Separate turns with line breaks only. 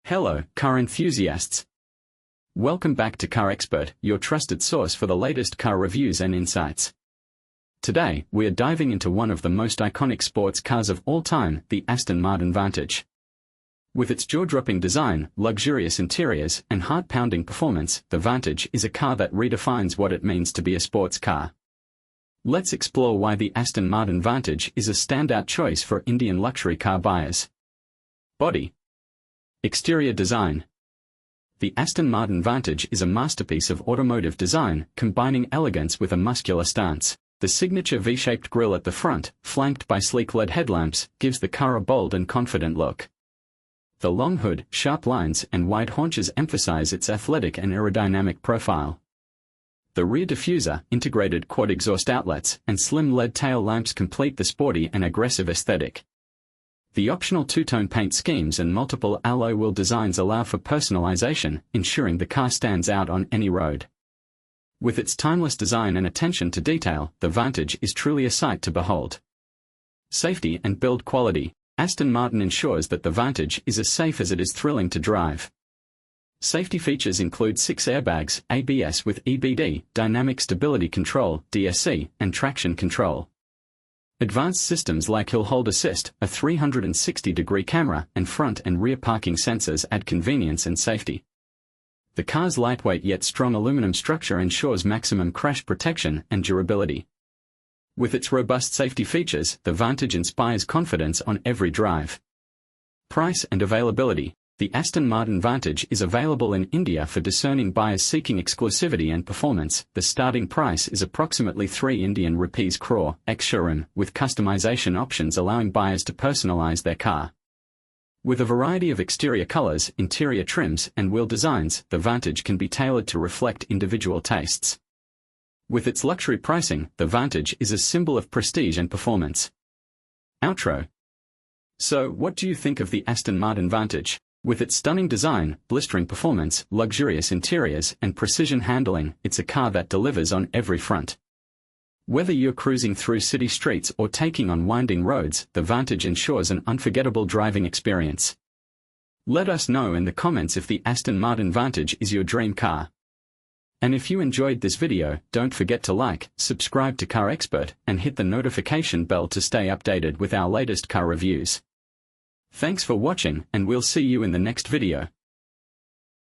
Hello, car enthusiasts. Welcome back to Car Expert, your trusted source for the latest car reviews and insights. Today, we are diving into one of the most iconic sports cars of all time, the Aston Martin Vantage. With its jaw-dropping design, luxurious interiors, and heart-pounding performance, the Vantage is a car that redefines what it means to be a sports car. Let's explore why the Aston Martin Vantage is a standout choice for Indian luxury car buyers. Body. Exterior design. The Aston Martin Vantage is a masterpiece of automotive design, combining elegance with a muscular stance. The signature V-shaped grille at the front, flanked by sleek LED headlamps, gives the car a bold and confident look. The long hood, sharp lines, and wide haunches emphasize its athletic and aerodynamic profile. The rear diffuser, integrated quad exhaust outlets, and slim LED tail lamps complete the sporty and aggressive aesthetic. The optional two-tone paint schemes and multiple alloy wheel designs allow for personalization, ensuring the car stands out on any road. With its timeless design and attention to detail, the Vantage is truly a sight to behold. Safety and build quality. Aston Martin ensures that the Vantage is as safe as it is thrilling to drive. Safety features include 6 airbags, ABS with EBD, dynamic stability control, DSC, and traction control. Advanced systems like hill hold assist, a 360-degree camera, and front and rear parking sensors add convenience and safety. The car's lightweight yet strong aluminum structure ensures maximum crash protection and durability. With its robust safety features, the Vantage inspires confidence on every drive. Price and availability. The Aston Martin Vantage is available in India for discerning buyers seeking exclusivity and performance. The starting price is approximately 3 Indian rupees crore, ex-showroom, with customization options allowing buyers to personalize their car. With a variety of exterior colors, interior trims, and wheel designs, the Vantage can be tailored to reflect individual tastes. With its luxury pricing, the Vantage is a symbol of prestige and performance. Outro. So, what do you think of the Aston Martin Vantage? With its stunning design, blistering performance, luxurious interiors, and precision handling, it's a car that delivers on every front. Whether you're cruising through city streets or taking on winding roads, the Vantage ensures an unforgettable driving experience. Let us know in the comments if the Aston Martin Vantage is your dream car. And if you enjoyed this video, don't forget to like, subscribe to Car Expert, and hit the notification bell to stay updated with our latest car reviews. Thanks for watching, and we'll see you in the next video.